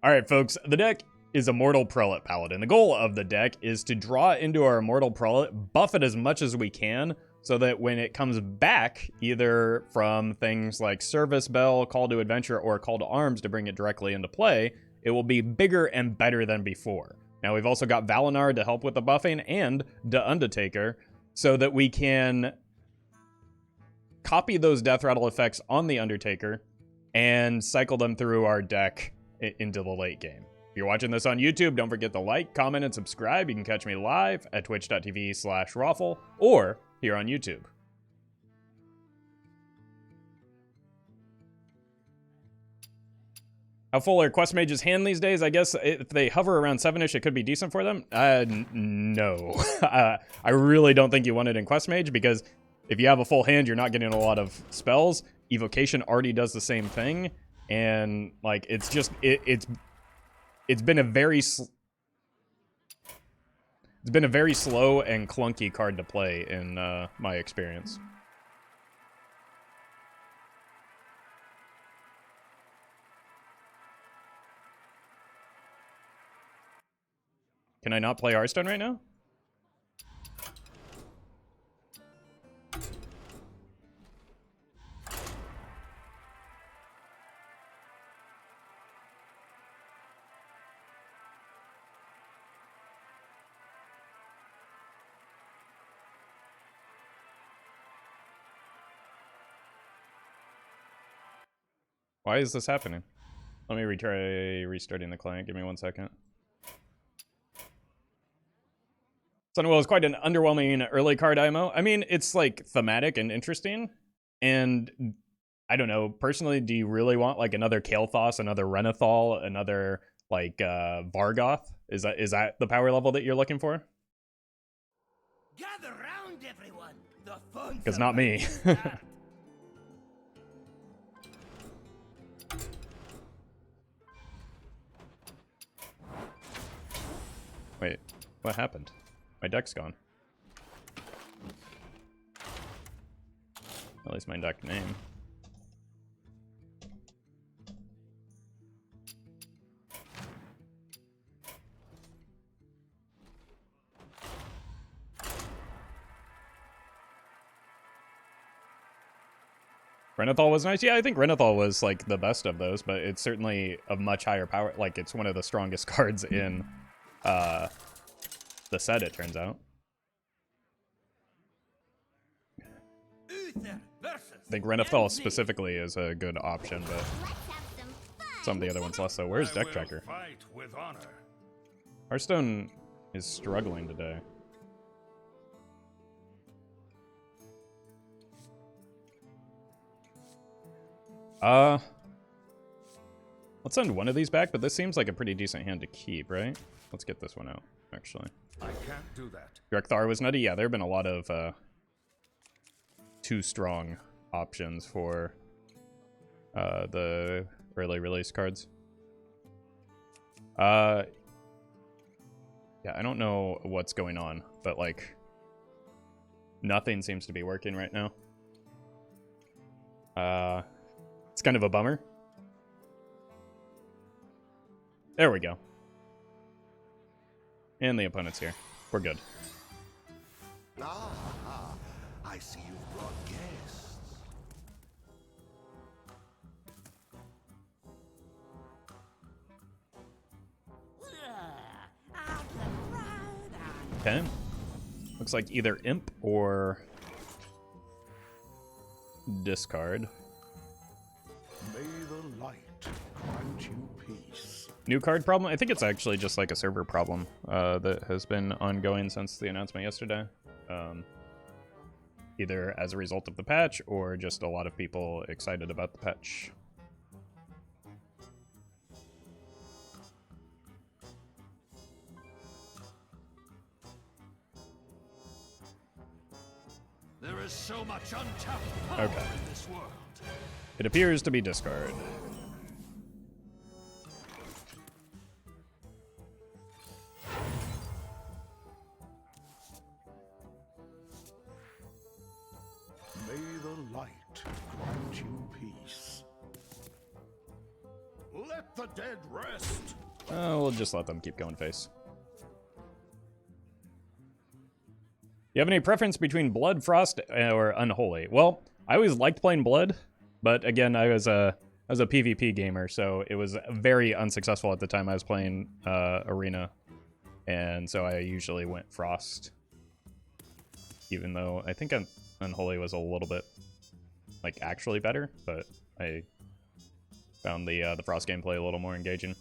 Alright folks, the deck is Immortal Prelate Paladin. The goal of the deck is to draw into our Immortal Prelate, buff it as much as we can, so that when it comes back, either from things like Service Bell, Call to Adventure, or Call to Arms to bring it directly into play, it will be bigger and better than before. Now we've also got Val'anyr to help with the buffing, and the Undatakah, so that we can copy those Death Rattle effects on the Undertaker and cycle them through our deck into the late game. If you're watching this on YouTube, don't forget to like, comment, and subscribe. You can catch me live at twitch.tv/Roffle or here on YouTube. How full are Quest Mage's hand these days? I guess if they hover around 7-ish, it could be decent for them. No. I really don't think you want it in Quest Mage, because if you have a full hand, you're not getting a lot of spells. Evocation already does the same thing, and like it's just it's been a very slow and clunky card to play in my experience. Can I not play Hearthstone right now? Why is this happening? Let me retry restarting the client. Give me 1 second. Sunwell is quite an underwhelming early card IMO. I mean, it's like thematic and interesting. And I don't know, personally, do you really want like another Kael'thas, another Renathal, another like Vargoth? Is that the power level that you're looking for? Gather round, everyone. The fun. Because not me. Wait, what happened? My deck's gone. At least my deck name. Renathal was nice. Yeah, I think Renathal was like the best of those, but it's certainly a much higher power. Like, it's one of the strongest cards in the set, it turns out. I think Renathal specifically is a good option, but some of the other ones less so. Where's Deck Tracker? Hearthstone is struggling today. Let's send one of these back, but this seems like a pretty decent hand to keep, right? Let's get this one out, actually. I can't do that. Renathal was nutty. Yeah, there have been a lot of too strong options for the early release cards. Yeah, I don't know what's going on, but like nothing seems to be working right now. It's kind of a bummer. There we go. And the opponent's here. We're good. Ah, I see you've brought guests. Okay. Looks like either Imp or discard. May the light grant you peace. New card problem? I think it's actually just like a server problem that has been ongoing since the announcement yesterday. Either as a result of the patch or just a lot of people excited about the patch. There is so much untapped power in this world. It appears to be discard. May the light grant you peace. Let the dead rest. We'll just let them keep going face. You have any preference between Blood, Frost, or Unholy? Well, I always liked playing Blood, but again, I was a PvP gamer, so it was very unsuccessful at the time I was playing Arena, and so I usually went Frost, even though I think Unholy was a little bit, like, actually better, but I found the Frost gameplay a little more engaging.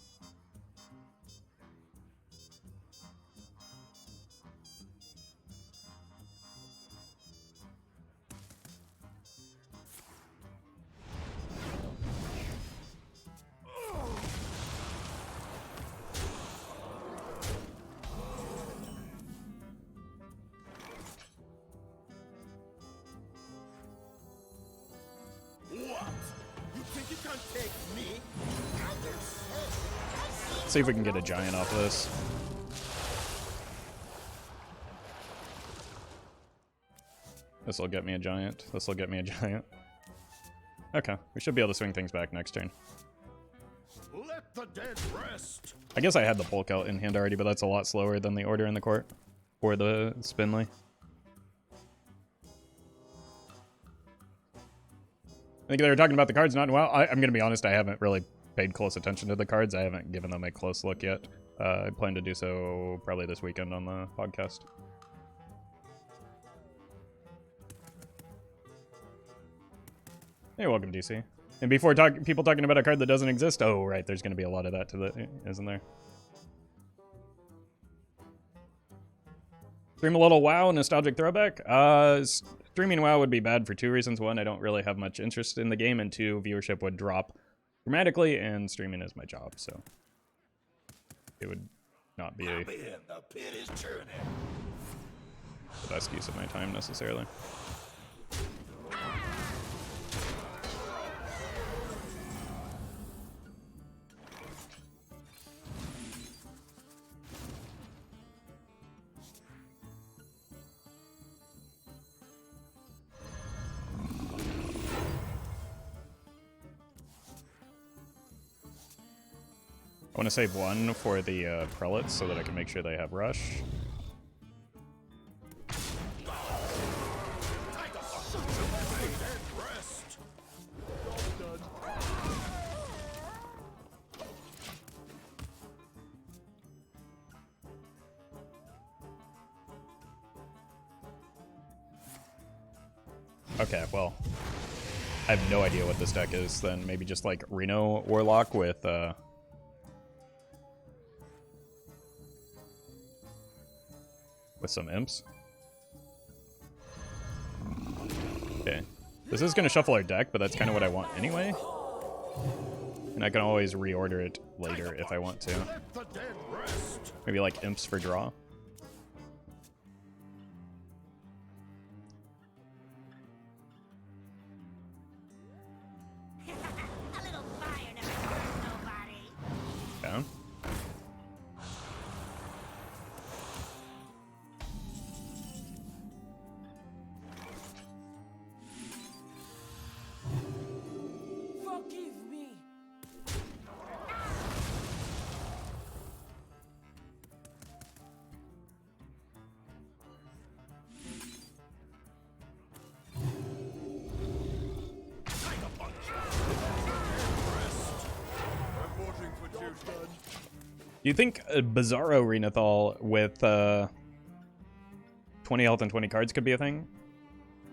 See if we can get a giant off of this. This will get me a giant. This will get me a giant. Okay, we should be able to swing things back next turn. Let the dead rest. I guess I had the Polkelt in hand already, but that's a lot slower than the Order in the Court or the Finley. I think they were talking about the cards not well. I'm going to be honest, I haven't really paid close attention to the cards. I haven't given them a close look yet. I plan to do so probably this weekend on the podcast. Hey, welcome, DC. And before people talking about a card that doesn't exist, oh, right, there's going to be a lot of that to the, isn't there? Stream a little WoW, nostalgic throwback. Streaming WoW would be bad for two reasons. One, I don't really have much interest in the game, and two, viewership would drop dramatically, and streaming is my job, so it would not be the best use of my time necessarily. I want to save one for the prelates so that I can make sure they have rush. Okay, well, I have no idea what this deck is then. Maybe just like Reno Warlock with some imps. Okay. This is going to shuffle our deck, but that's kind of what I want anyway. And I can always reorder it later if I want to. Maybe like imps for draw. Down. Do you think a Bizarro Renathal with 20 health and 20 cards could be a thing?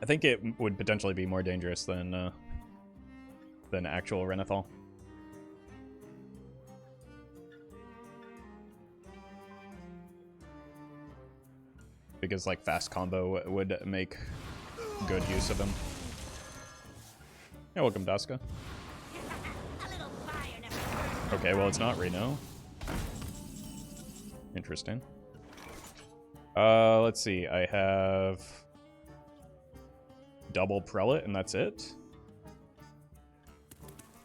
I think it would potentially be more dangerous than actual Renathal. Because like fast combo would make good use of him. Yeah, welcome, Daska. Okay, well it's not Reno. Interesting. Let's see. I have double Prelate, and that's it.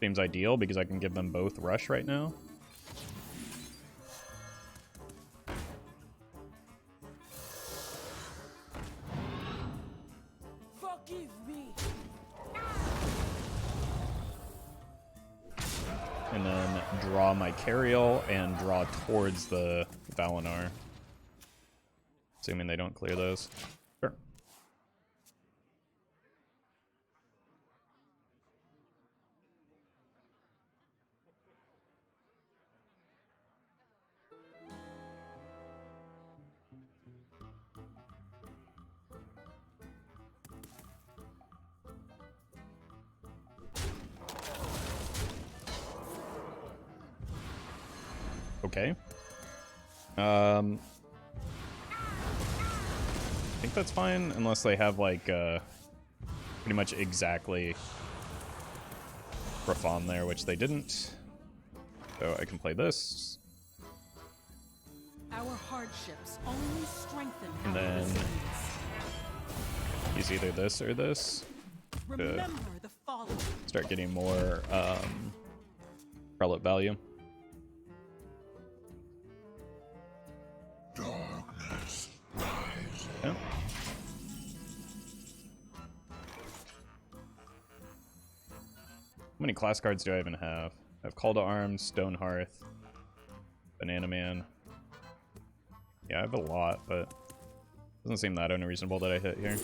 Seems ideal because I can give them both rush right now. Forgive me. And then then draw my Cariel and draw towards the Val'anyr. Assuming they don't clear those. Sure. Okay. I think that's fine, unless they have, like, pretty much exactly Raffan there, which they didn't. So I can play this. Our hardships only strengthen And our then resilience. use either this or this. Remember the fallen. Start getting more prelate value. Darkness rises. Yeah. How many class cards do I even have? I have Call to Arms, Stonehearth, Banana Man. Yeah, I have a lot, but doesn't seem that unreasonable that I hit here.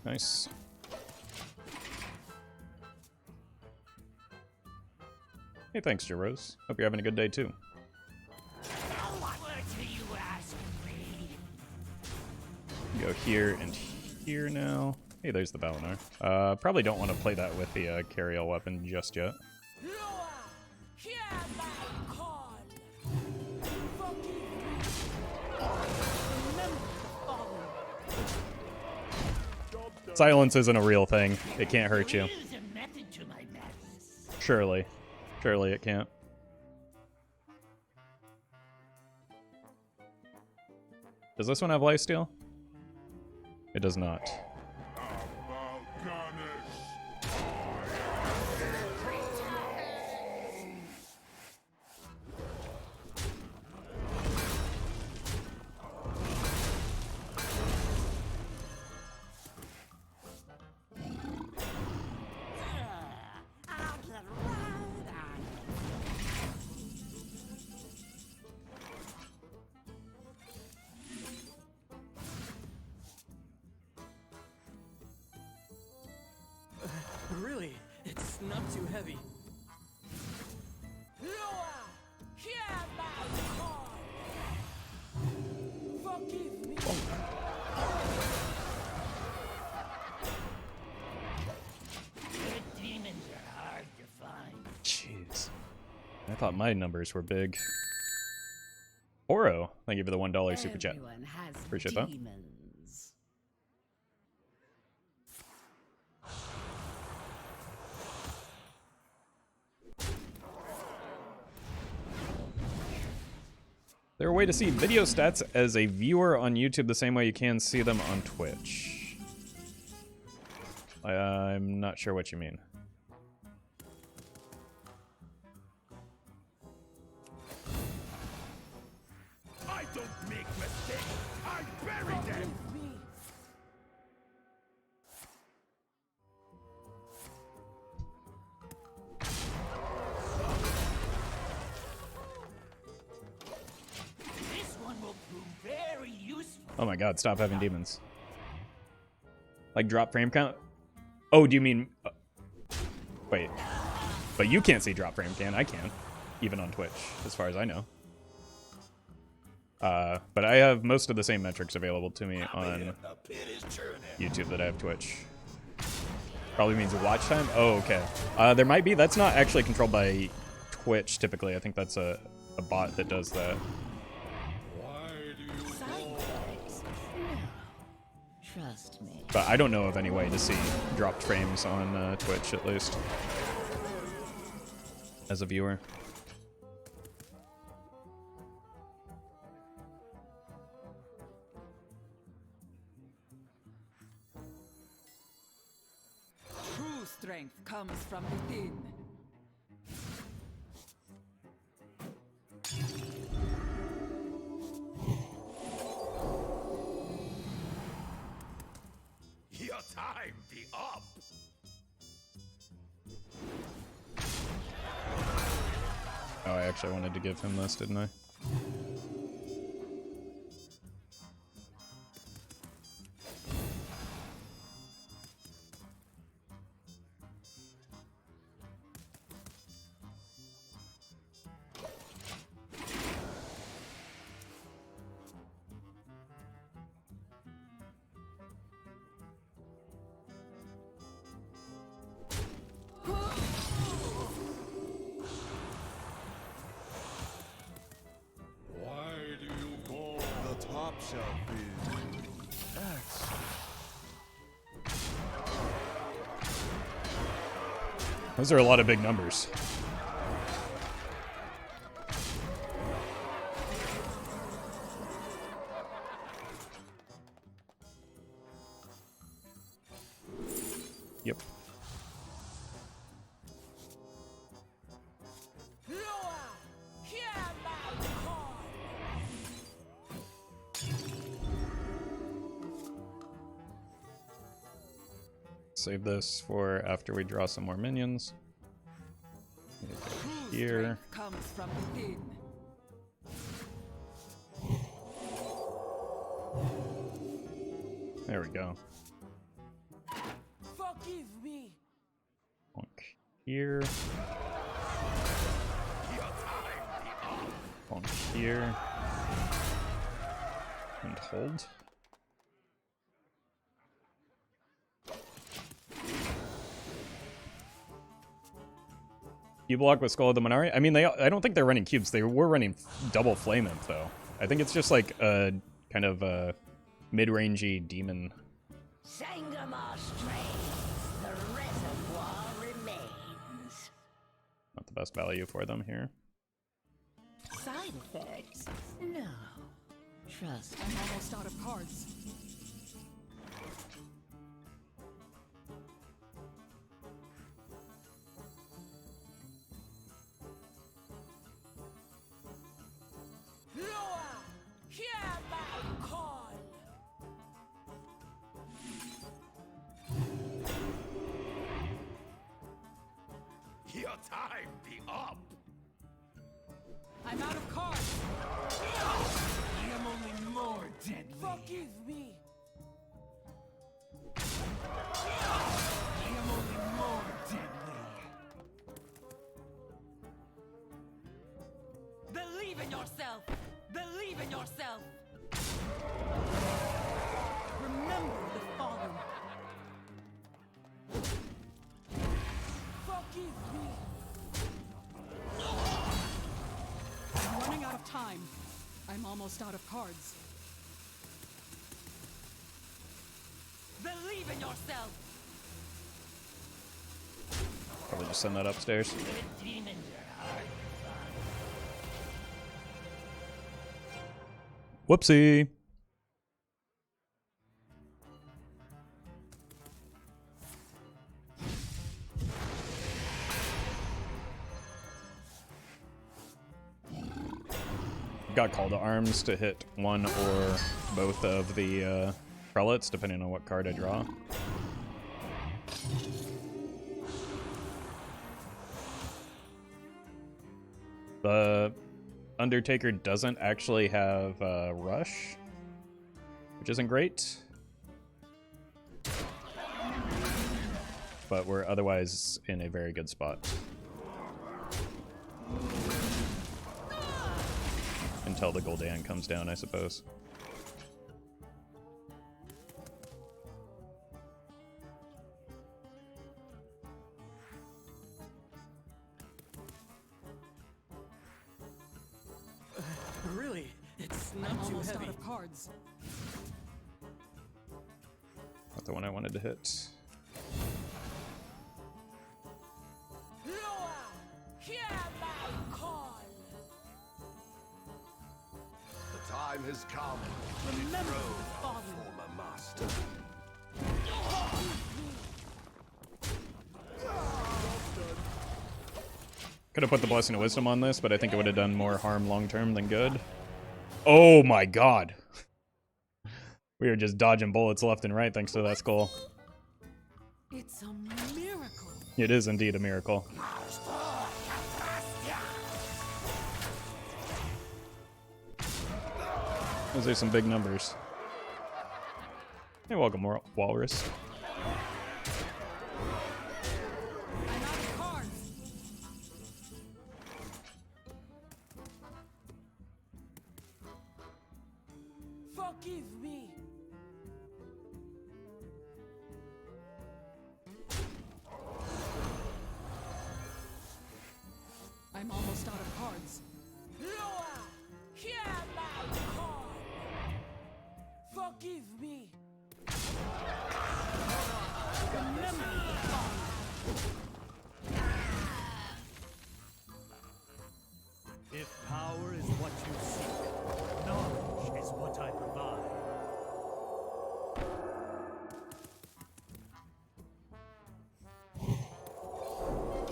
Nice. Hey, thanks, Jerose. Hope you're having a good day, too. What do you ask me? Go here and here now. Hey, there's the Val'anyr. Probably don't want to play that with the Cariel weapon just yet. Silence isn't a real thing. It can't hurt you. There is a method to my madness. Surely. Surely it can't. Does this one have lifesteal? It does not. Really, it's not too heavy. Forgive me. Good demons are hard to find. Jeez. I thought my numbers were big. Oro, thank you for the $1 super chat. Everyone has Appreciate that. demons. Is there a way to see video stats as a viewer on YouTube the same way you can see them on Twitch? I'm not sure what you mean. I don't make mistakes. I bury them. This one will prove very useful. Oh my god, stop having demons. Like drop frame count? Oh, do you mean... wait. But you can't see drop frame can? I can. Even on Twitch, as far as I know. But I have most of the same metrics available to me on YouTube that I have Twitch. Probably means watch time? Oh, okay. There might be. That's not actually controlled by Twitch, typically. I think that's a bot that does that. Trust me. But I don't know of any way to see dropped frames on Twitch, at least. As a viewer. True strength comes from within. time be up. Oh, I actually wanted to give him this, didn't I? Those are a lot of big numbers. Yep. Save this for after we draw some more minions. Here. Comes from within. There we go. Forgive me. Bonk here. Bonk here. And hold. Cube block with Skull of the Minari? I mean, I don't think they're running cubes. They were running double Flame Imp, though. I think it's just like a kind of a mid-rangey demon. Sangomar strains, the reservoir remains. Not the best value for them here. Side effects? No. Trust me. I'm almost out of cards. Your time be up. I'm out of cards. I am only more deadly. Forgive me. I am only more deadly. Believe in yourself. Believe in yourself. Remember the fallen. Forgive me. I'm running out of time. I'm almost out of cards. Believe in yourself. Probably just send that upstairs. Whoopsie. Got call to arms to hit one or both of the prelates, depending on what card I draw. The Undertaker doesn't actually have Rush, which isn't great. But we're otherwise in a very good spot. Until the Gul'dan comes down, I suppose. Really? It's not too heavy. Out of cards. Not the one I wanted to hit. The time has come. Remember the fallen. Former master. Could have put the Blessing of Wisdom on this, but I think it would have done more harm long term than good. Oh my god. We are just dodging bullets left and right thanks to that skull. It's a miracle. It is indeed a miracle. Those are some big numbers. Hey, welcome, Walrus. I'm out of cards. Forgive me. I'm almost out of cards. Loa, hear my call. Forgive me. Remember the fallen. If power is what you seek, knowledge is what I provide.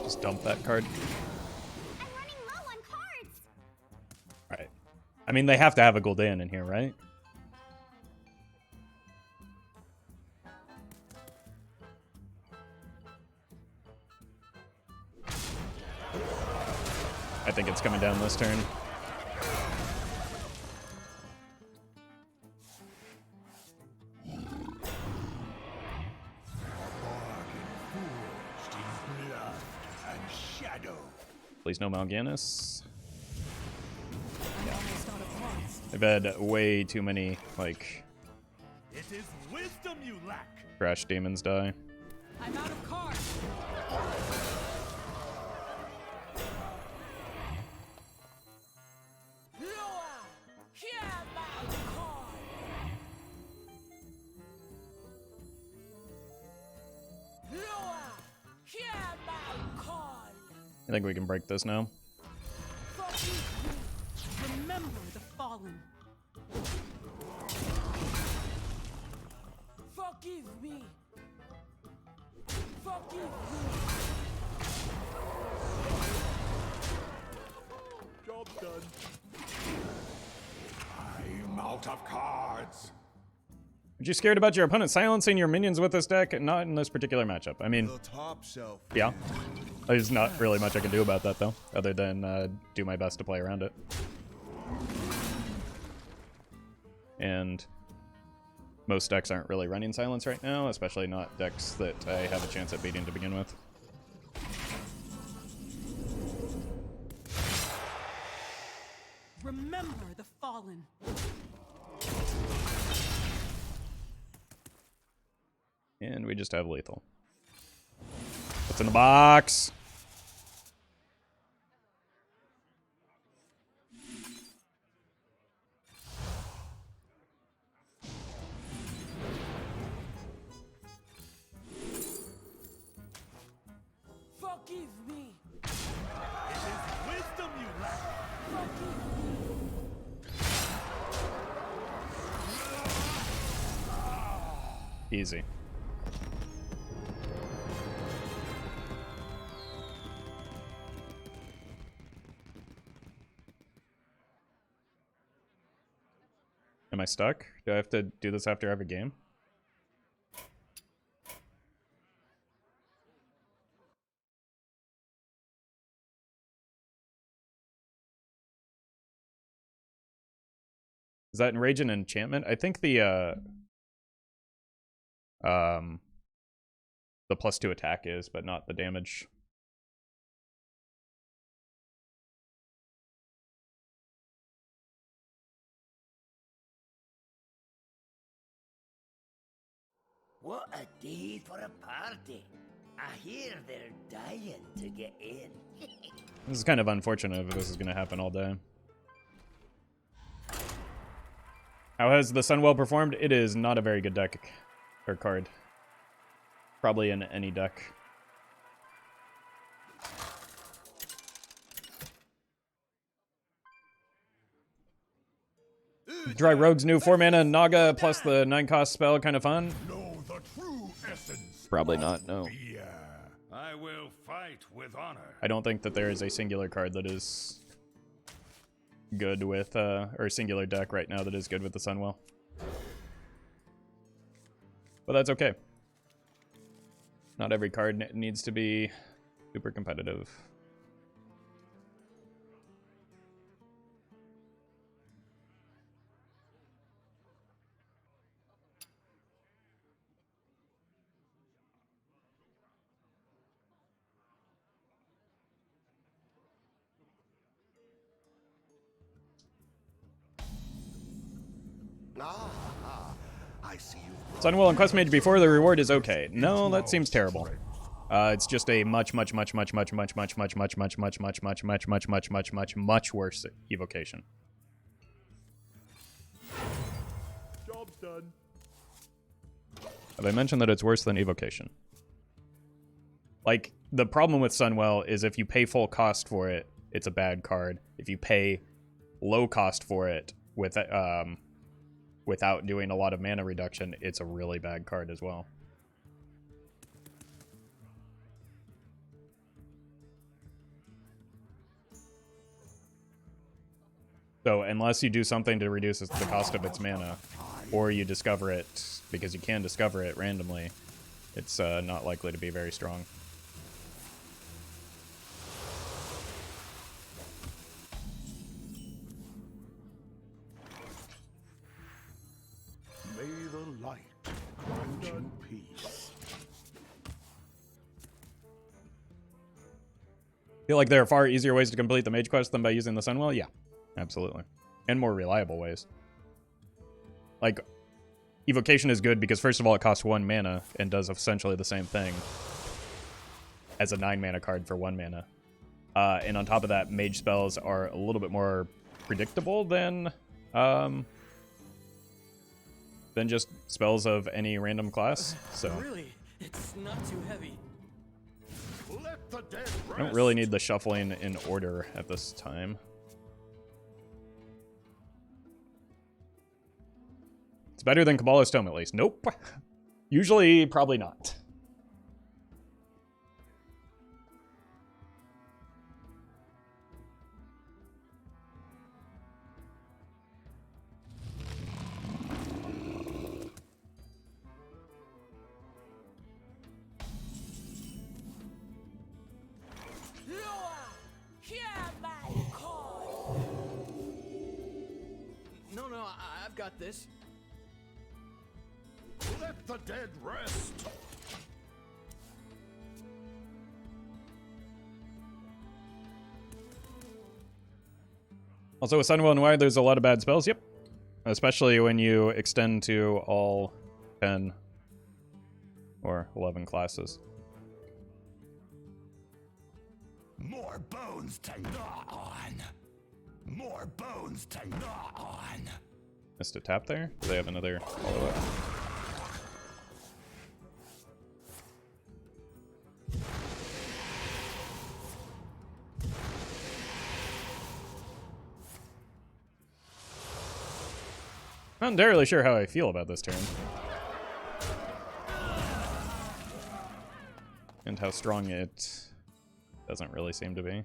Just dump that card. I'm running low on cards. Alright. I mean, they have to have a Gul'dan in here, right? I think it's coming down this turn. Blood and shadow. Please no Mal'Ganis. I'm almost out of cards. I've had way too many, like, It is wisdom you lack. trash demons die. I'm out of cards. Loa, hear my call. Loa, hear my call. I think we can break this now. Forgive me. Remember the fallen. Forgive me. Forgive me. Job done. I'm out of cards. Aren't you scared about your opponent silencing your minions with this deck? Not in this particular matchup. I mean, The top shelf. yeah. There's not really much I can do about that, though, other than do my best to play around it. And most decks aren't really running silence right now, especially not decks that I have a chance at beating to begin with. Remember the fallen. And we just have lethal. What's in the box? Forgive me. It is wisdom you lack. Easy. Am I stuck? Do I have to do this after every game? Is that Enrage and Enchantment? I think the +2 attack is, but not the damage. What a day for a party. I hear they're dying to get in. This is kind of unfortunate if this is going to happen all day. How has the Sunwell performed? It is not a very good deck or card. Probably in any deck. Dry Rogue's new 4-mana Naga plus the 9-cost spell, kind of fun? Know the true essence. Probably not, no. Yeah. I will fight with honor. I don't think that there is a singular card that is good with, or singular deck right now that is good with the Sunwell. But that's okay. Not every card needs to be super competitive. I see you. Sunwell and Quest Mage before the reward is okay. No, that seems terrible. It's just a much worse evocation. Job's done. Have I mentioned that it's worse than evocation? Like, the problem with Sunwell is if you pay full cost for it, it's a bad card. If you pay low cost for it with without doing a lot of mana reduction, it's a really bad card as well. So unless you do something to reduce the cost of its mana, or you discover it, because you can discover it randomly, it's not likely to be very strong. May the light grant you peace. Feel like there are far easier ways to complete the mage quest than by using the Sunwell? Yeah, absolutely. And more reliable ways. Like, evocation is good because first of all it costs 1 mana and does essentially the same thing as a 9 mana card for 1 mana. And on top of that, mage spells are a little bit more predictable than just spells of any random class. So Really, it's not too heavy. Let the dead I don't really need the shuffling in order at this time. It's better than Kabbalah's Tome, at least. Nope. Usually, probably not. No, I've got this. Let the dead rest. Also, with Sunwell and Wide, there's a lot of bad spells. Yep. Especially when you extend to all 10 or 11 classes. More bones to gnaw on. More bones to gnaw on. Missed a tap there. Do they have another follow-up? Not entirely sure how I feel about this turn. And how strong it doesn't really seem to be.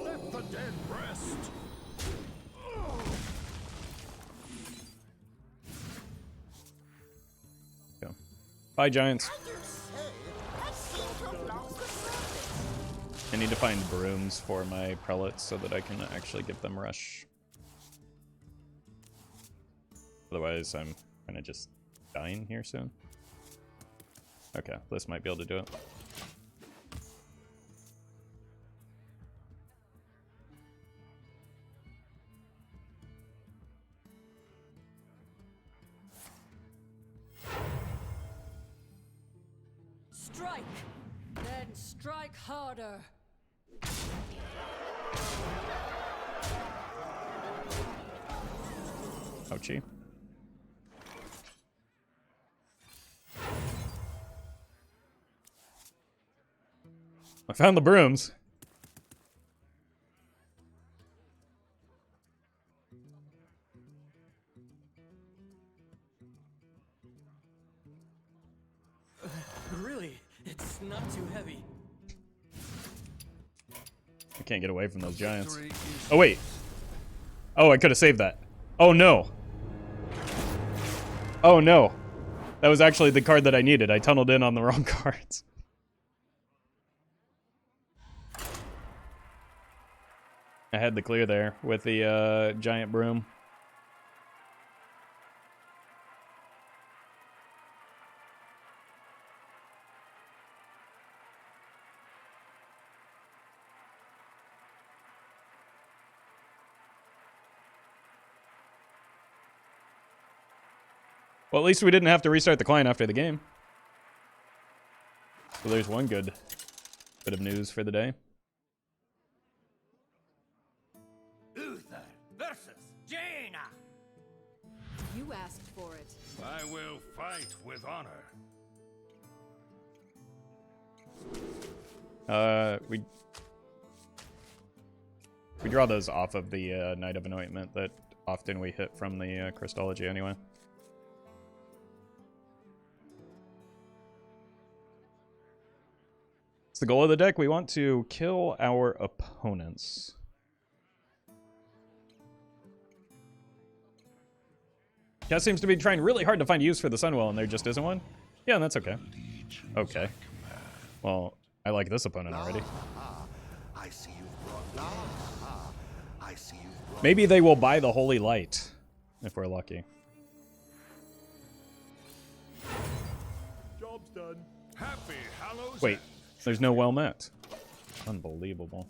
Let the dead rest. Yeah. Bye, Giants. I need to find brooms for my prelates so that I can actually give them rush. Otherwise, I'm kind of just dying here soon. Okay, this might be able to do it. Strike! Then strike harder! Ouchie. I found the brooms. Really, it's not too heavy. I can't get away from those giants. Oh, wait. Oh, I could have saved that. Oh, no. Oh, no. That was actually the card that I needed. I tunneled in on the wrong cards. I had the clear there with the giant broom. Well, at least we didn't have to restart the client after the game. So there's one good bit of news for the day. Uther versus Jaina. You asked for it. I will fight with honor. We draw those off of the Knight of Anointment that often we hit from the Crystology anyway. It's the goal of the deck. We want to kill our opponents. Cat seems to be trying really hard to find use for the Sunwell, and there just isn't one. Yeah, and that's okay. Okay. Well, I like this opponent already. I see you've brought. I see you've brought. Maybe they will buy the Holy Light, if we're lucky. Job's done. Happy Hallows. Wait, there's no well met. Unbelievable.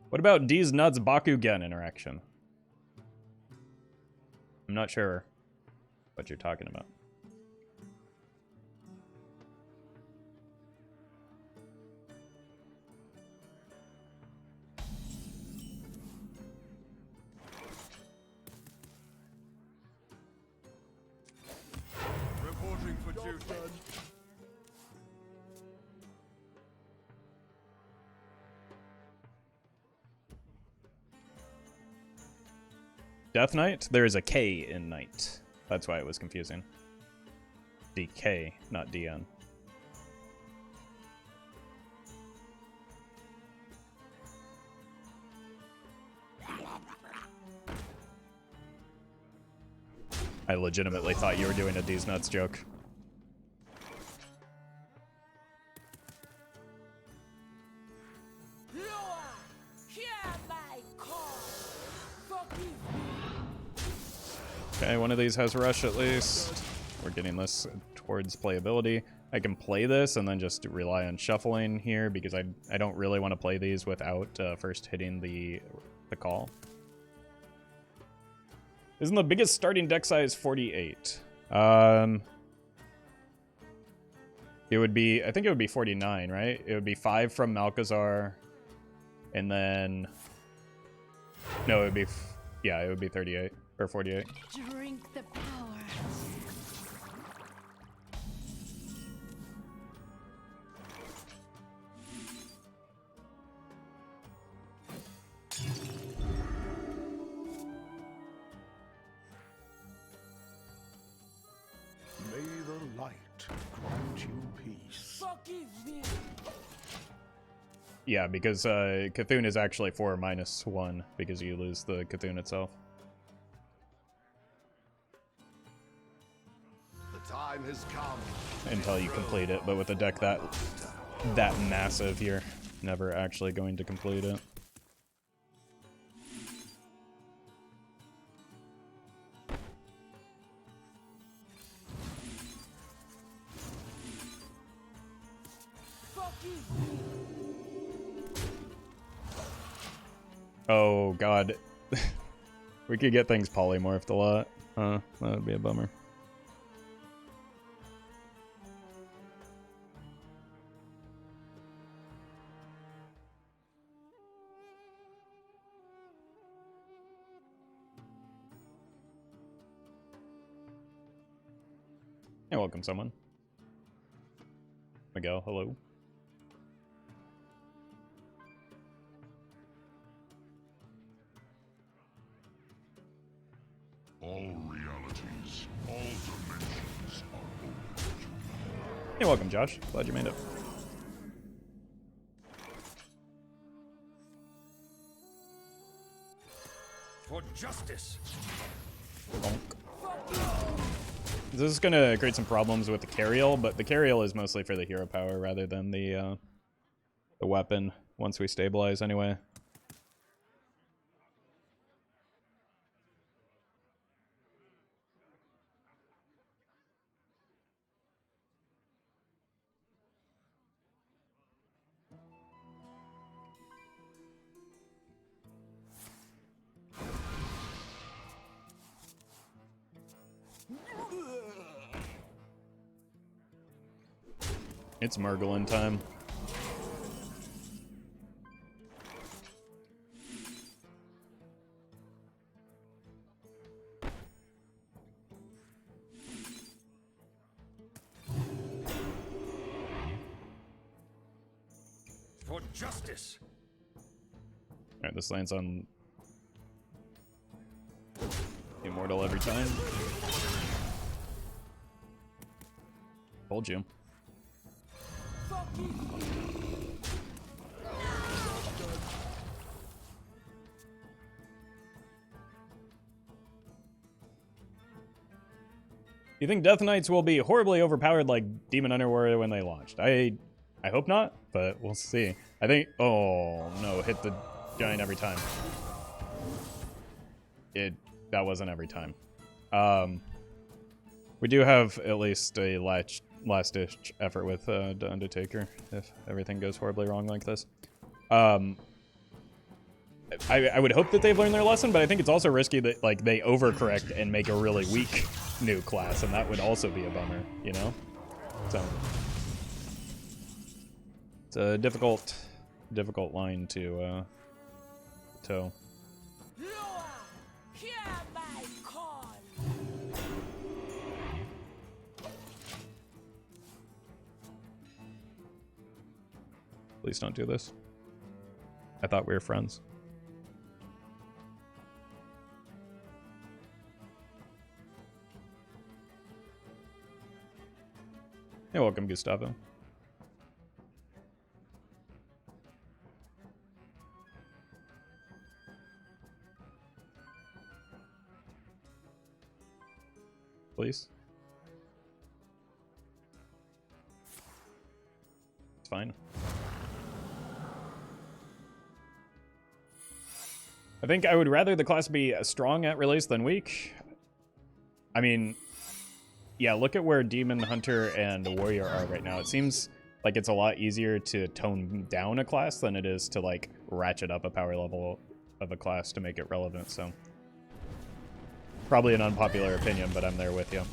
What about D's Nuts Bakugan interaction? I'm not sure what you're talking about. Reporting for duty. Death Knight? There is a K in Knight. That's why it was confusing. DK, not DN. I legitimately thought you were doing a D's Nuts joke. Okay, one of these has rush at least. We're getting this towards playability. I can play this and then just rely on shuffling here because I don't really want to play these without first hitting the call. Isn't the biggest starting deck size 48? It would be, I think it would be 49, right? It would be 5 from Malchezaar, and then, no, it would be, yeah, it would be 38, or 48. Drink the power. May the light grant you peace. Yeah, because Cthulhu is actually 4 minus 1 because you lose the Cthulhu itself. The time has come. Until you complete it, but with a deck that massive, you're never actually going to complete it. Oh god. We could get things polymorphed a lot. That would be a bummer. Hey, welcome someone. Miguel, hello. All realities, all dimensions You're welcome, Josh. Glad you made it. For justice. Bonk. This is gonna create some problems with the Cariel, but the Cariel is mostly for the hero power rather than the weapon once we stabilize anyway. It's Murglin time. For justice. Alright, this lands on Immortal every time. Told you. You think Death Knights will be horribly overpowered like Demon Hunter were when they launched? I hope not, but we'll see. I think... Oh, no. Hit the giant every time. That wasn't every time. We do have at least a last-ditch effort with the Undatakah if everything goes horribly wrong like this. I would hope that they've learned their lesson, but I think it's also risky that like they overcorrect and make a really weak new class, and that would also be a bummer, you know? So it's a difficult line to toe. Please don't do this. I thought we were friends. Hey, welcome, Gustavo. Please. It's fine. I think I would rather the class be strong at release than weak. I mean, yeah, look at where Demon Hunter and Warrior are right now. It seems like it's a lot easier to tone down a class than it is to, like, ratchet up a power level of a class to make it relevant, so. Probably an unpopular opinion, but I'm there with you.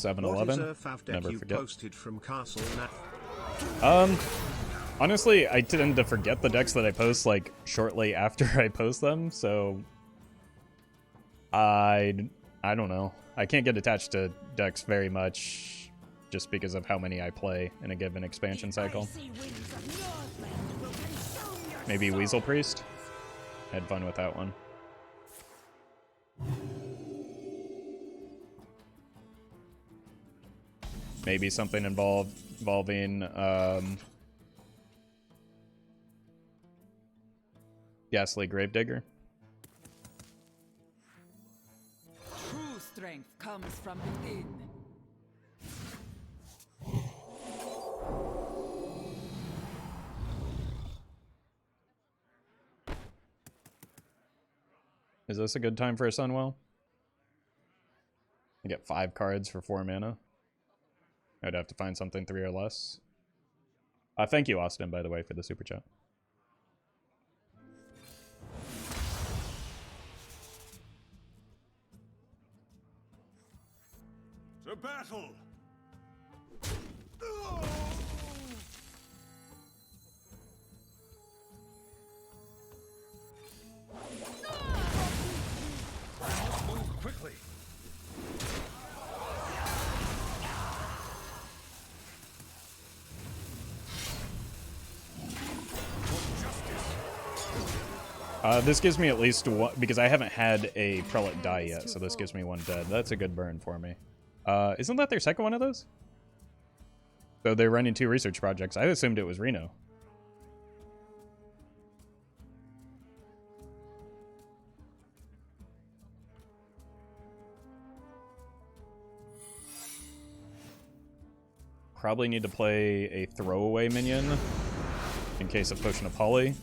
What is a fav deck Never you forget. posted from Castle Honestly, I tend to forget the decks that I post, like, shortly after I post them, so I don't know. I can't get attached to decks very much just because of how many I play in a given expansion cycle. Maybe Weasel Priest? I had fun with that one. Maybe something involving Ghastly Gravedigger. True strength comes from within. Is this a good time for a Sunwell? I get 5 cards for 4 mana. I'd have to find something 3 or less. Thank you, Austin, by the way, for the super chat. To battle! This gives me at least one, because I haven't had a Prelate die yet, so this gives me one dead. That's a good burn for me. Isn't that their second one of those? So they're running 2 research projects. I assumed it was Reno. Probably need to play a throwaway minion in case of Potion of Poly.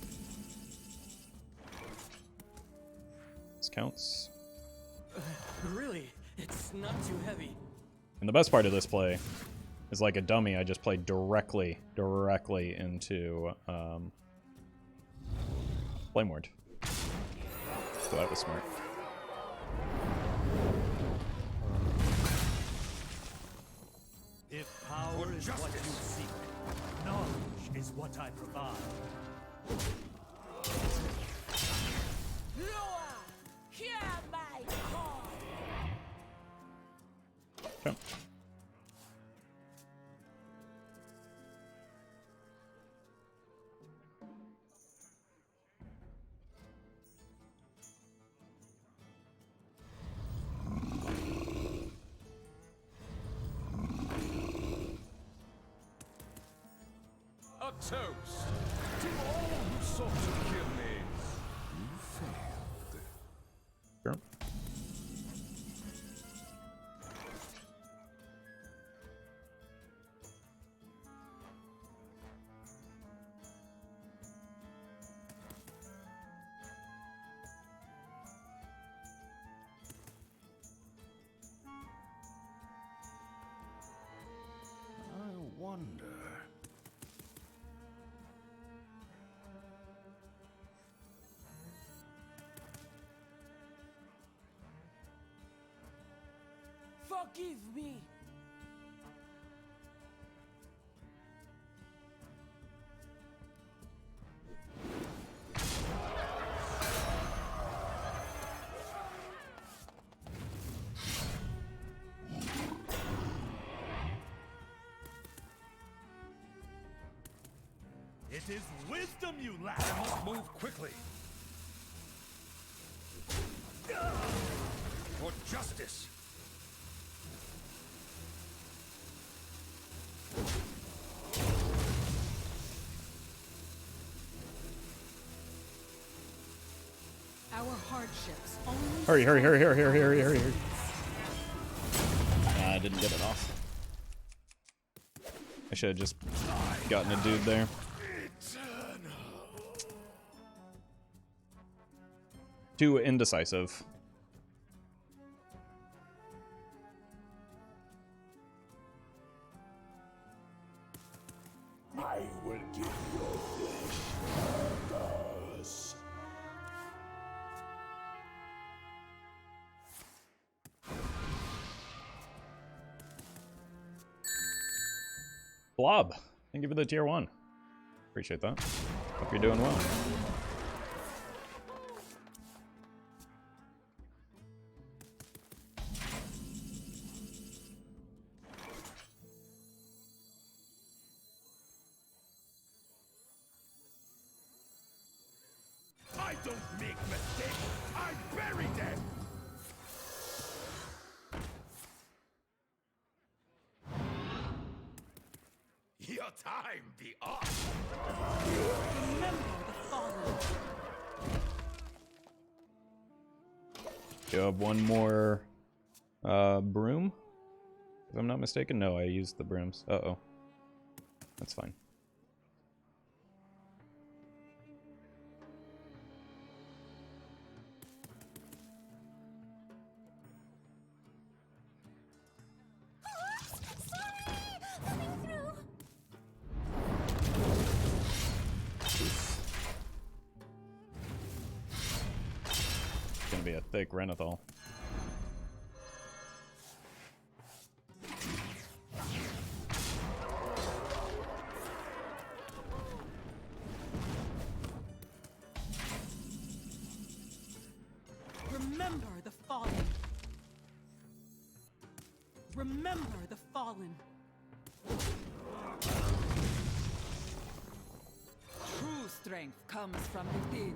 This counts. Really? It's not too heavy. And the best part of this play is, like a dummy, I just played directly into Flame Ward. So that was smart. If power is what you seek, knowledge is what I provide. Hear my call. Okay. A toast to all who sought to kill me. You failed. Sure. I wonder. Forgive me. It is wisdom you lack. I must move quickly. For justice. Our hardships only. Hurry, hurry, hurry, hurry, hurry, hurry, hurry, hurry. I didn't get it off. I should have just gotten a dude there. Too indecisive. I will give your flesh purpose. Blob, thank you for the tier 1. Appreciate that. Hope you're doing well. I don't make mistakes. I bury them. Your time be up. Remember the fallen. Do you have one more broom? If I'm not mistaken? No, I used the brooms. Uh-oh. That's fine. Gonna be a thick Renathal. Remember the fallen. Remember the fallen. True strength comes from within.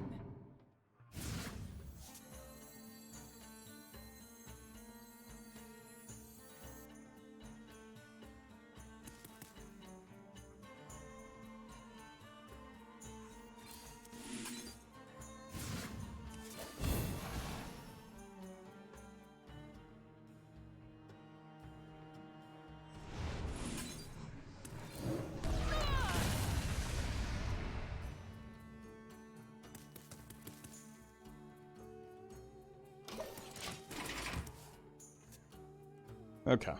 Okay.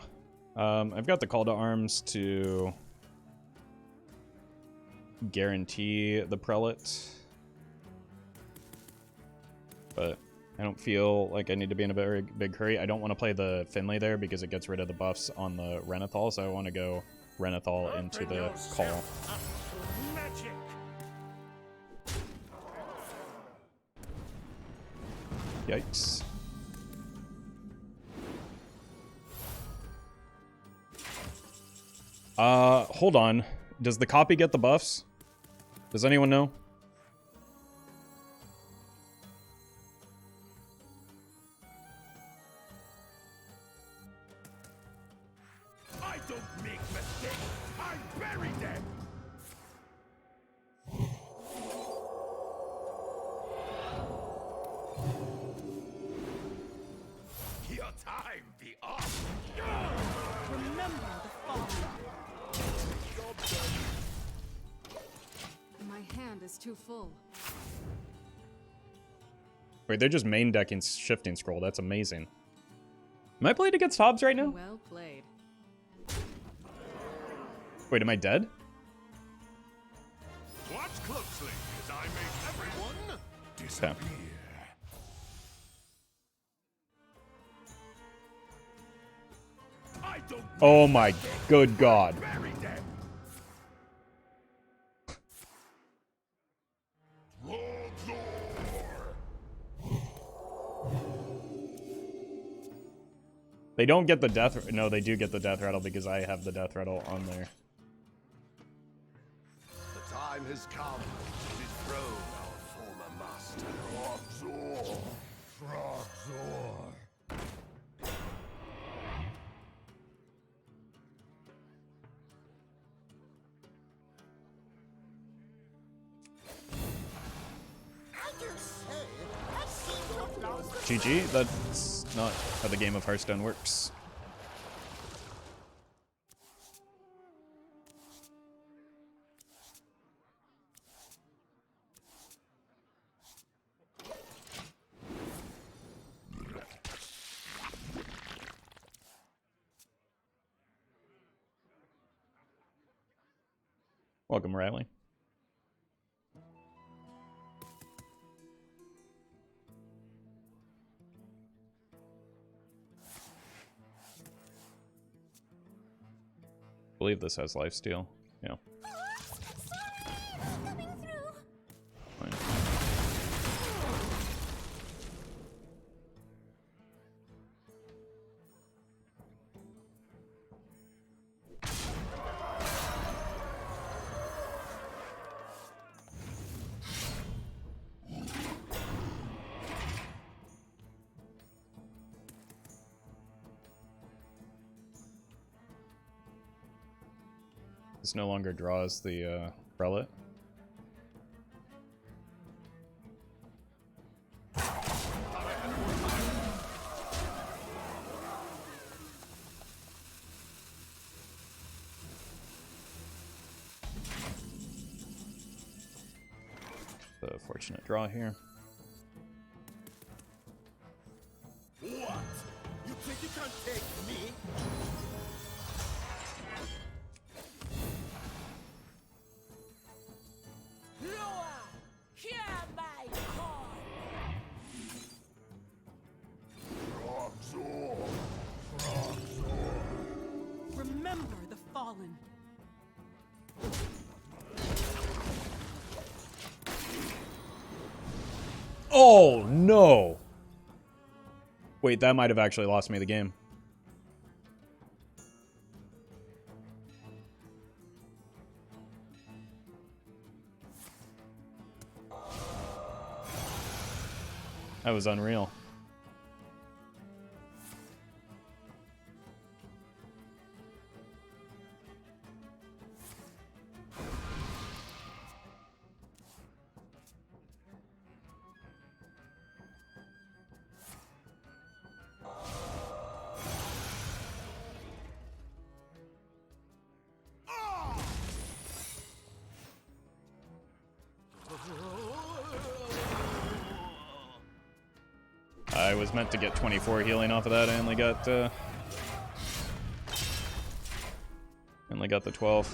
I've got the call to arms to guarantee the prelate, but I don't feel like I need to be in a very big hurry. I don't want to play the Finley there because it gets rid of the buffs on the Renathal, so I want to go Renathal into the call. Magic. Yikes. Hold on. Does the copy get the buffs? Does anyone know? I don't make mistakes. I bury them. Your time be up. Remember the fall. My hand is too full. Wait, they're just main decking Shifting Scroll. That's amazing. Am I played against Hobbs right now? Well played. Wait, am I dead? Watch closely as I make everyone disappear. I don't Oh my good god. bury them. They don't get the death... No, they do get the death rattle because I have the death rattle on there. The time has come to dethrone our former master. Frogzor! Frogzor! GG, that's not how the game of Hearthstone works. Welcome, Riley. I believe this has lifesteal. Yeah. Coming through. Fine. This no longer draws the prelate. The fortunate draw here. What? You think you can take me? Remember the fallen. Oh no! Wait, that might have actually lost me the game. That was unreal. I was meant to get 24 healing off of that. I only got Only got the 12.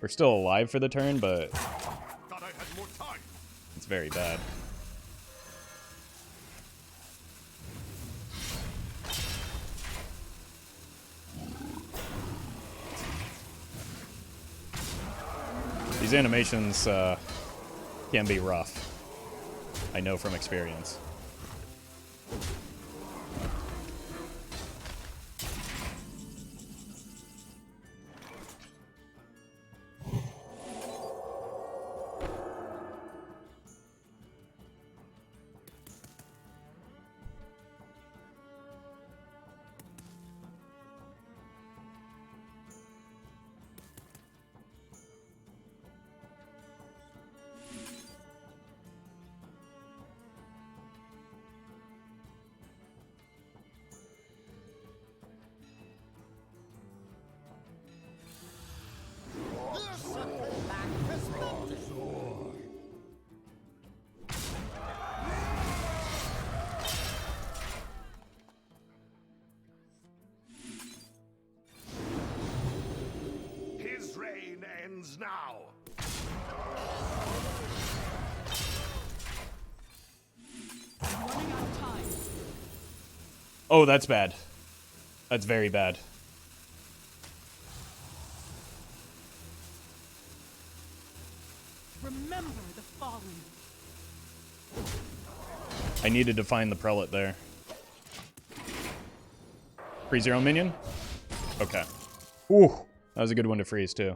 We're still alive for the turn, but Thought I had more time. it's very bad. These animations can be rough. I know from experience. His reign ends now. I'm running out of time. Oh, that's bad. That's very bad. Remember the fallen. I needed to find the prelate there. Freeze your own minion? Okay. Ooh, that was a good one to freeze too.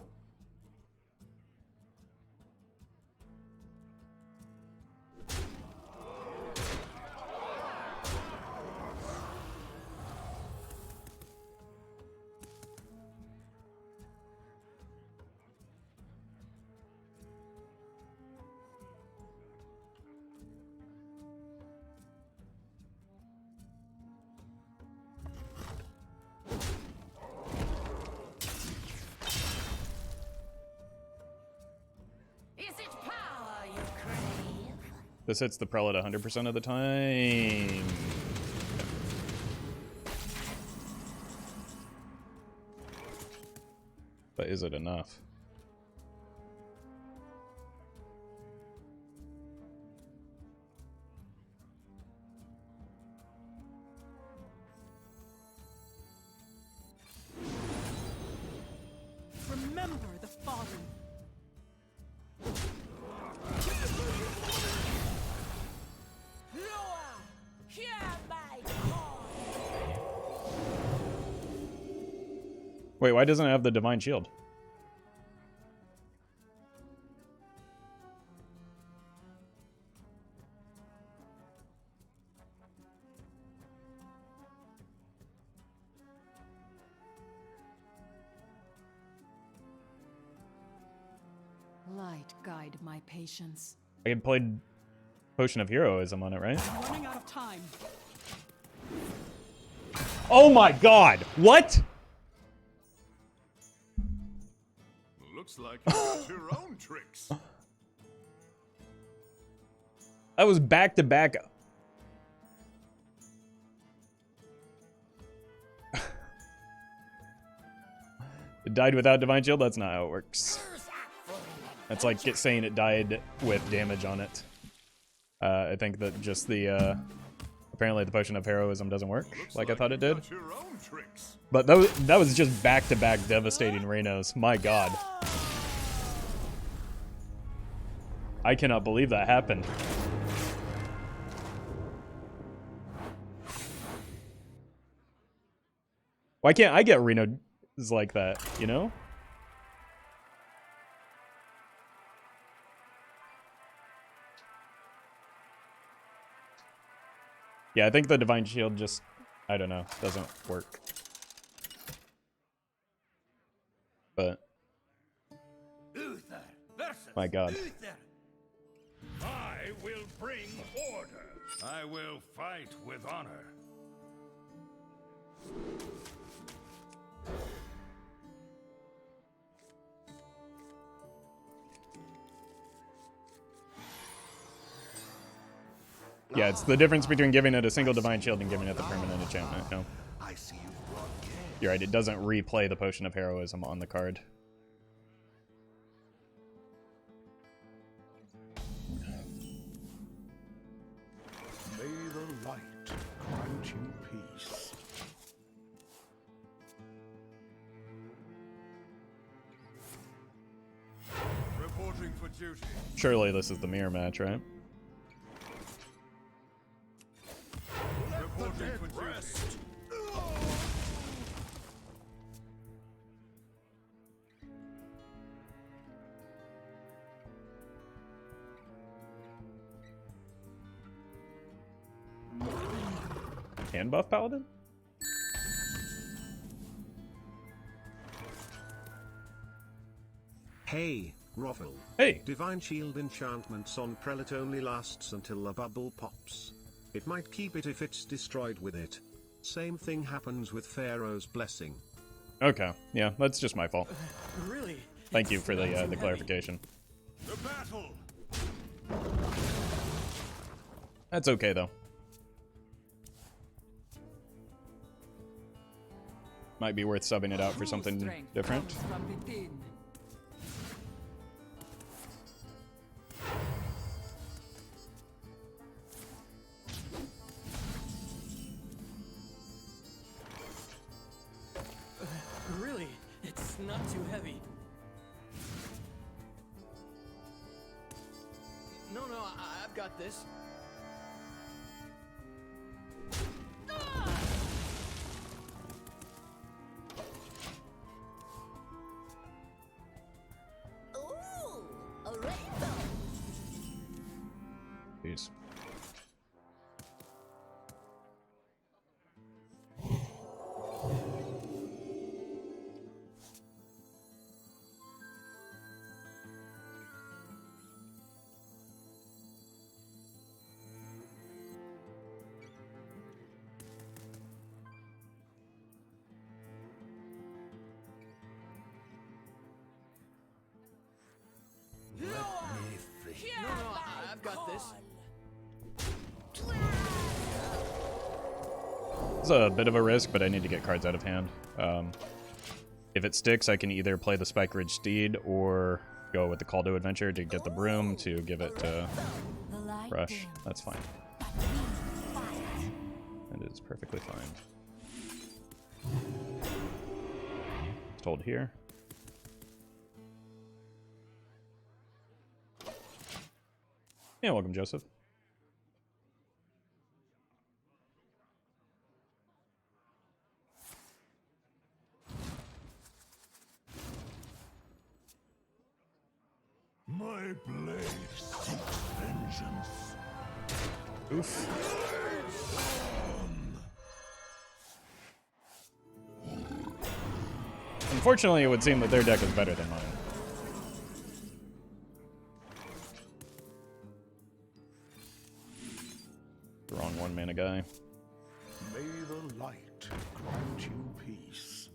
This hits the prelate 100% of the time. But is it enough? Remember the fallen. Wait, why doesn't it have the divine shield? Light guide my patience. I can play Potion of Heroism on it, right? I'm running out of time. Oh my god! What? Looks like you got your own tricks. That was back to back. It died without divine shield? That's not how it works. That's like saying it died with damage on it. I think that just the apparently the Potion of Heroism doesn't work like I thought it did. But that was just back-to-back devastating Reynos. My god. I cannot believe that happened. Why can't I get Reno's like that, you know? Yeah, I think the Divine Shield just, I don't know, doesn't work. But, my god. I will bring order. I will fight with honor. Yeah, it's the difference between giving it a single Divine Shield and giving it the permanent enchantment, you know? I see you brought game. You're right, it doesn't replay the Potion of Heroism on the card. May the light grant you peace. Reporting for duty. Surely this is the mirror match, right? Reporting for duty. Hand buff Paladin? Hey, Roffle. Hey! Divine Shield enchantments on Prelate only lasts until a bubble pops. It might keep it if it's destroyed with it. Same thing happens with Pharaoh's Blessing. Okay, yeah, that's just my fault. Really? Thank you for the clarification. The battle. That's okay, though. Might be worth subbing it out for something different. Really? It's not too heavy. No, I've got this. Ooh, a rainbow. Jeez. No, I've got this. It's a bit of a risk, but I need to get cards out of hand. If it sticks, I can either play the Spikeridged Steed or go with the Call to Adventure to get the Broom to give it Rush. That's fine. It is perfectly fine. Told here. Yeah, welcome, Joseph. My blade seeks vengeance. Oof. Unfortunately, it would seem that their deck is better than mine. The wrong one mana guy. May the light grant you peace.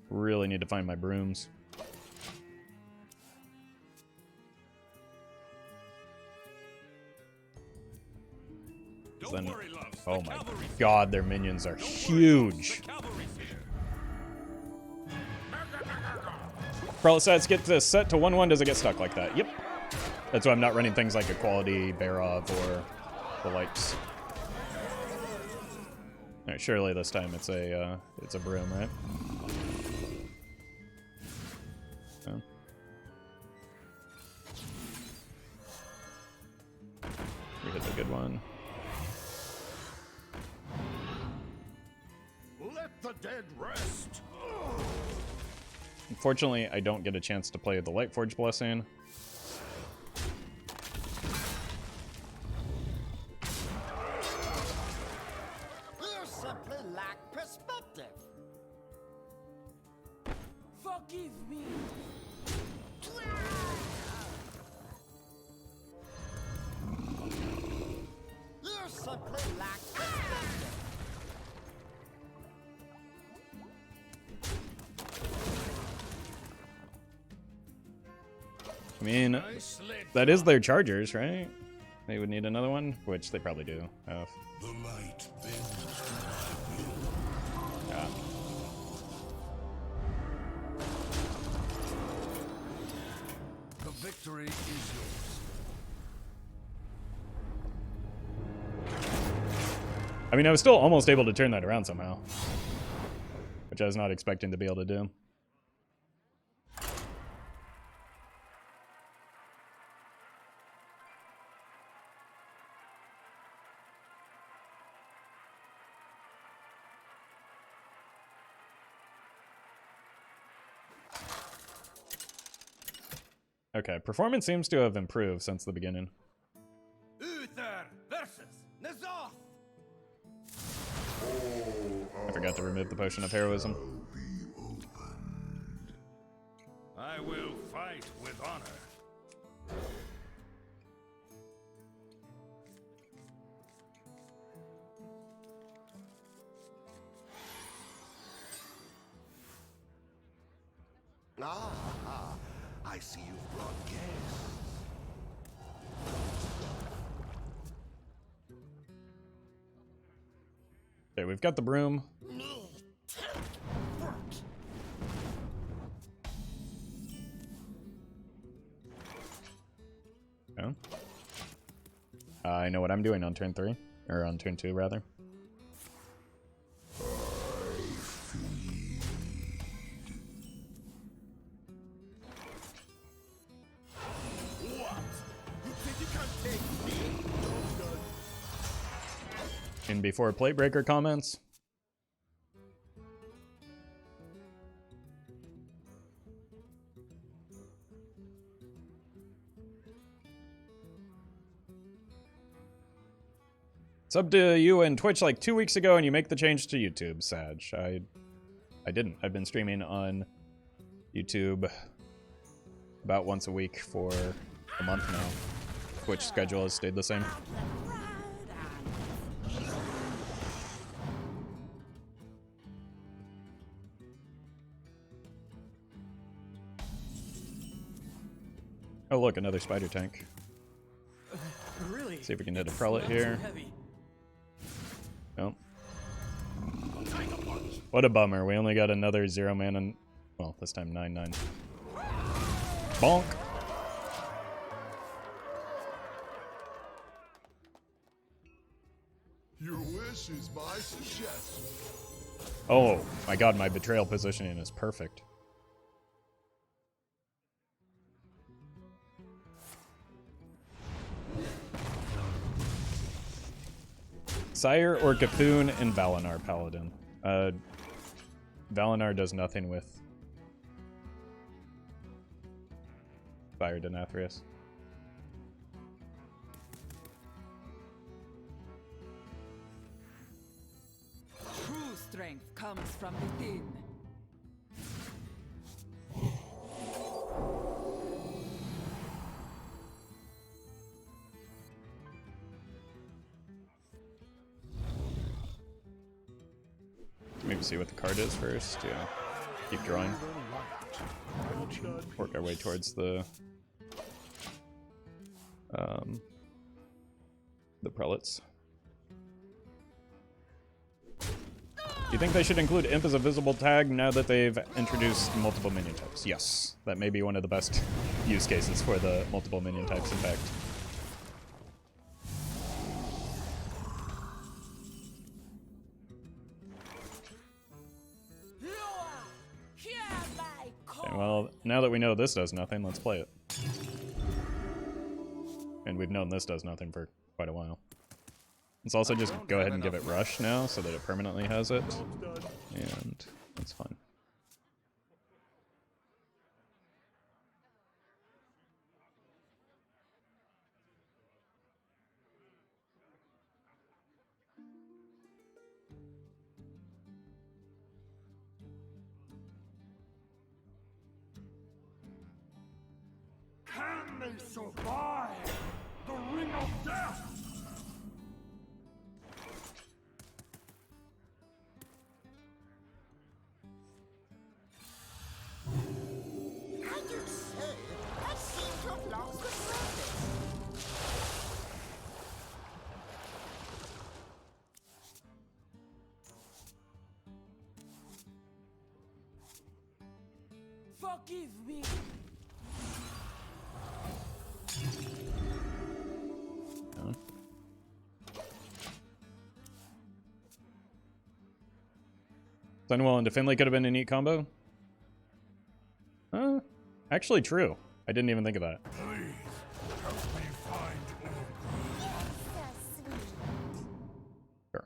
Really need to find my brooms. Then, oh my god, their minions are huge. Prelate sets get this set to 1/1. Does it get stuck like that? Yep. That's why I'm not running things like Equality, Barov, or the likes. All right, surely this time it's a broom, right? No. We hit the good one. Let the dead rest. Unfortunately, I don't get a chance to play the Lightforged Blessing. You simply lack perspective. Forgive me. You simply lack perspective. I mean, that is their Chargers, right? they would need another one, which they probably do. The light bends to my will. Yeah. The victory is yours. I mean, I was still almost able to turn that around somehow, which I was not expecting to be able to do. Okay, performance seems to have improved since the beginning. Uther versus Nazoth. I forgot to remove the potion of heroism. I will fight with honor. Ah, I see you've brought guests. Okay, we've got the broom. Okay. I know what I'm doing on turn 3, or on turn 2 rather. And before plate breaker comments. Sub to you and Twitch like 2 weeks ago, and you make the change to YouTube, Sag. I didn't. I've been streaming on YouTube about once a week for a month now. Twitch schedule has stayed the same. Oh look, another spider tank. Really? See if we can hit a It's prelate not here. too heavy. Nope. What a bummer. We only got another 0 mana. Well, this time 9/9. Bonk. Your wish is my suggestion. Oh my god, my betrayal positioning is perfect. Sire or Cthulhu and Val'anyr Paladin. Val'anyr does nothing with Fire Denathrius. True strength comes from within. Maybe see what the card is first. Yeah. Keep drawing. Work our way towards the prelates. You think they should include Imp as a visible tag now that they've introduced multiple minion types? Yes. That may be one of the best use cases for the multiple minion types, in fact. Okay, well, now that we know this does nothing, let's play it. And we've known this does nothing for quite a while. Let's also just go ahead and give it Rush now so that it permanently has it. And that's fine. Can they survive the ring of death? How do you say? I seem to have lost the surface. Forgive me. Sunwell into Finley could have been a neat combo. Actually true. I didn't even think of that. Please, help me find So sweet. Sure.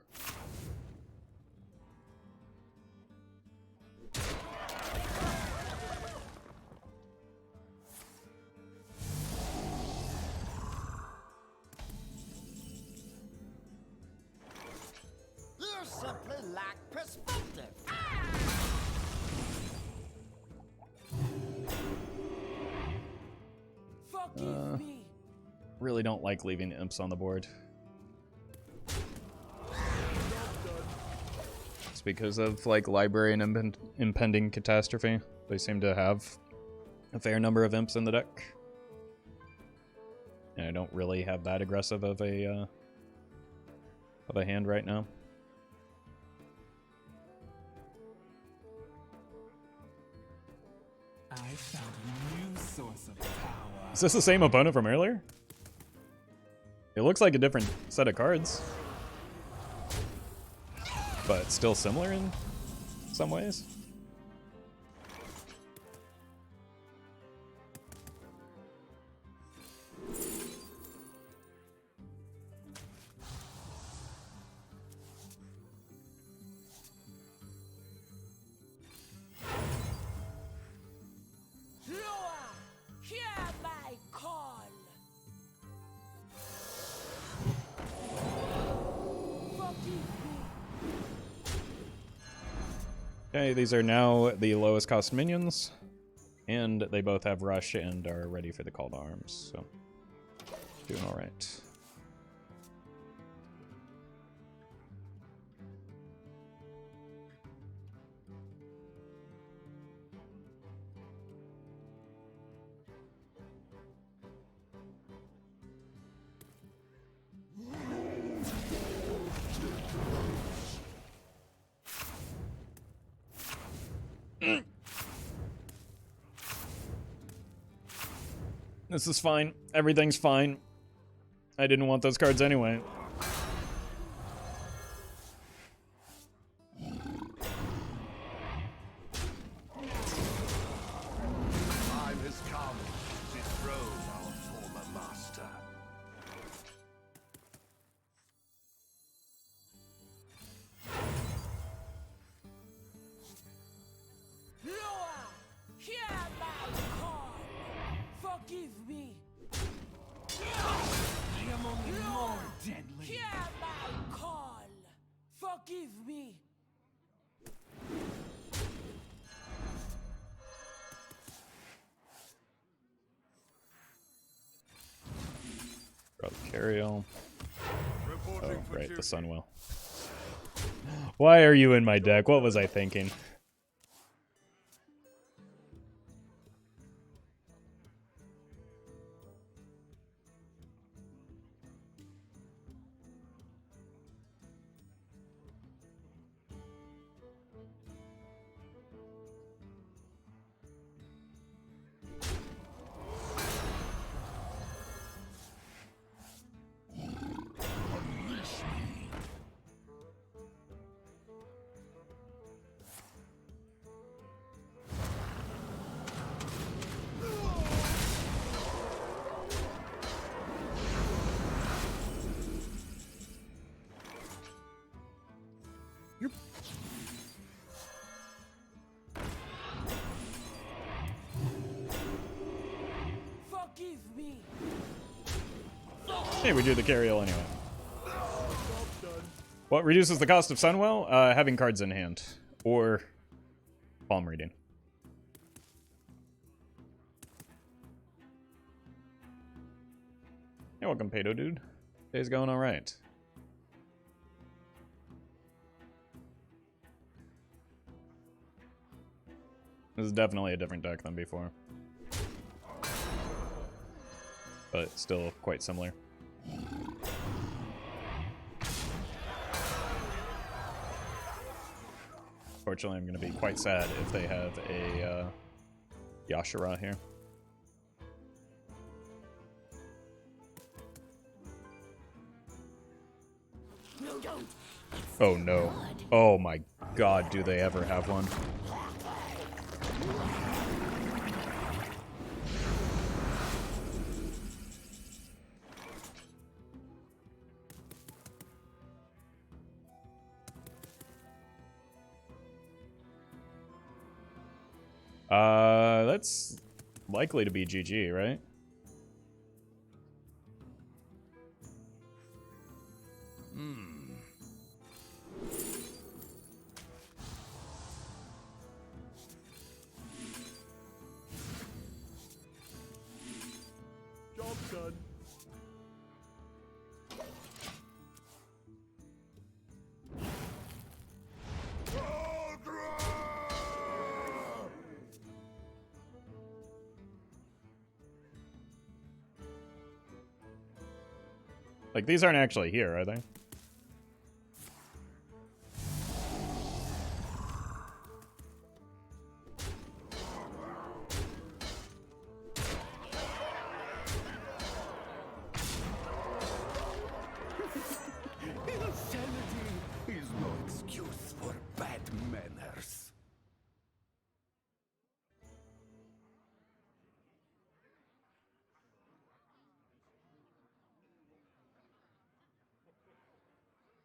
You simply lack perspective. Forgive me. Really don't like leaving imps on the board. It's because of like library and impending catastrophe. They seem to have a fair number of imps in the deck. And I don't really have that aggressive of a hand right now. I found a new source of power. Is this the same opponent from earlier? It looks like a different set of cards. But still similar in some ways. Loa, hear my call. Forgive me. Okay, these are now the lowest cost minions. And they both have rush and are ready for the call to arms, so doing alright. This is fine. Everything's fine. I didn't want those cards anyway. time has come to dethrone our former master. Loa, hear my call. Forgive me. I am only more deadly. Hear my call. Forgive me. Draw the Cariel. Reporting Oh, for right, the duty. Sunwell. Why are you in my deck? What was I thinking? Forgive me. Hey, we do the Cariel anyway. What reduces the cost of Sunwell? Having cards in hand. Or palm reading. Hey, welcome, Pato Dude. Day's going alright. This is definitely a different deck than before. But still quite similar. Fortunately, I'm going to be quite sad if they have a Yashara here. No, don't. Oh no. Oh my god, do they ever have one? That's likely to be GG, right? Job done. Like, these aren't actually here, are they? Insanity is no excuse for bad manners.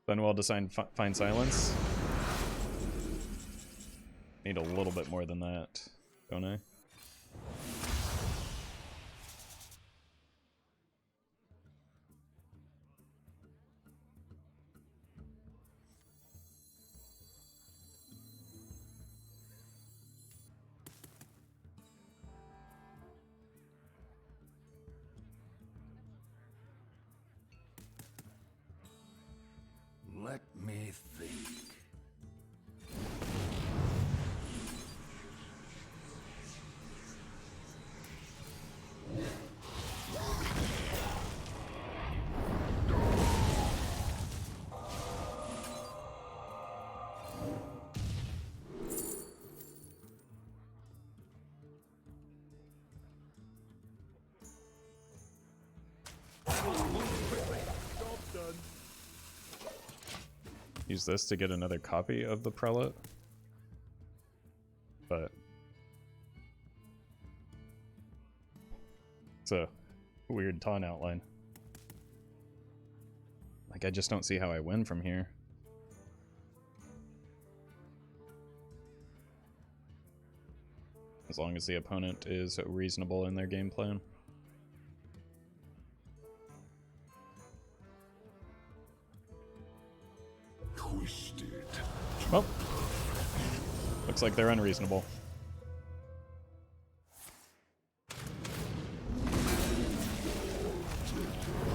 Sunwell to find silence. Need a little bit more than that, don't I? Let me think. Use this to get another copy of the Prelate. But it's a weird taunt outline. Like, I just don't see how I win from here. As long as the opponent is reasonable in their game plan. Twisted. Well, looks like they're unreasonable.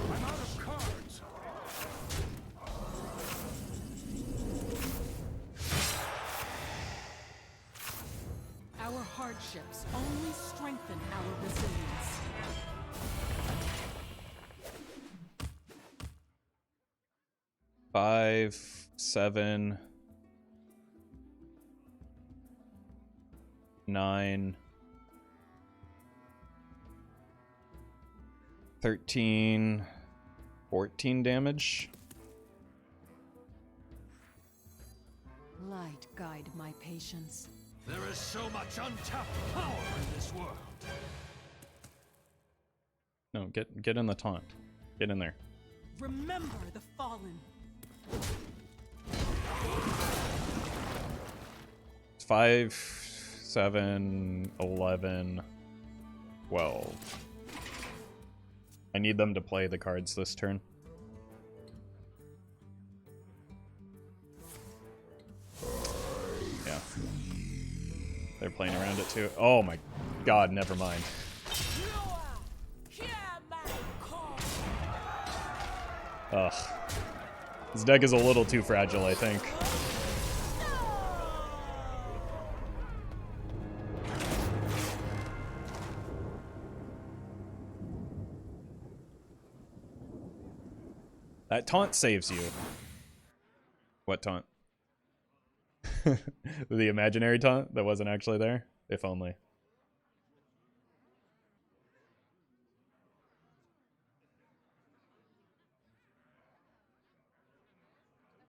I'm out of cards. Our hardships only strengthen our resilience. Five, 7, 9, 13, 14 damage. Light guide my patience. There is so much untapped power in this world. No, get in the taunt. Get in there. Remember the fallen. 5, 7, 11, 12. I need them to play the cards this turn. Yeah. They're playing around it too. Oh my god, never mind. Ugh. This deck is a little too fragile, I think. That taunt saves you. What taunt? The imaginary taunt that wasn't actually there? If only.